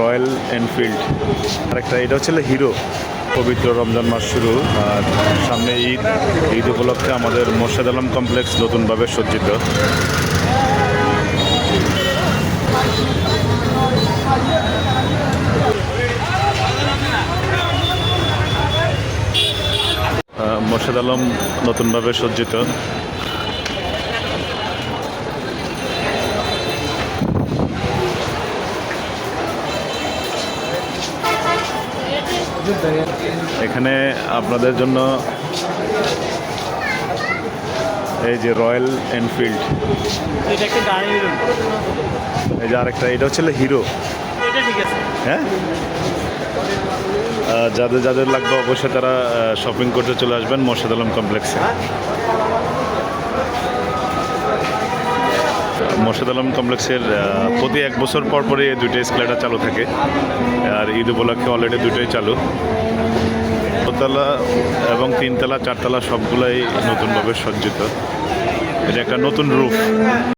Royal Enfield আরেকটা, এটা হচ্ছে হিরো। পবিত্র রমজান মাস শুরু আর সামনে ঈদ। ঈদ উপলক্ষে আমাদের মোর্শেদ আলম কমপ্লেক্স নতুনভাবে সজ্জিত। মোর্শেদ আলম নতুনভাবে সজ্জিত। এখানে আপনাদের জন্য এই যে রয়্যাল এনফিল্ড, এটা একটা গাড়ি। এই যে আরেকটা, এটা হচ্ছে হিরো। এটা ঠিক আছে। হ্যাঁ, যাদের যাদের লাগবে অবশ্যই তারা শপিং করতে চলে আসবেন মোর্শেদ আলম কমপ্লেক্সে। মোর্শেদ আলম কমপ্লেক্সের প্রতি 1 বছর পর পরই এই দুইটা এসকেলেটর চালু থাকে, আর ঈদ উপলক্ষে অলরেডি দুটোই চালু। দোতলা এবং 3 তলা 4 তলা সবগুলাই নতুনভাবে সজ্জিত। এটা একটা নতুন রূপ।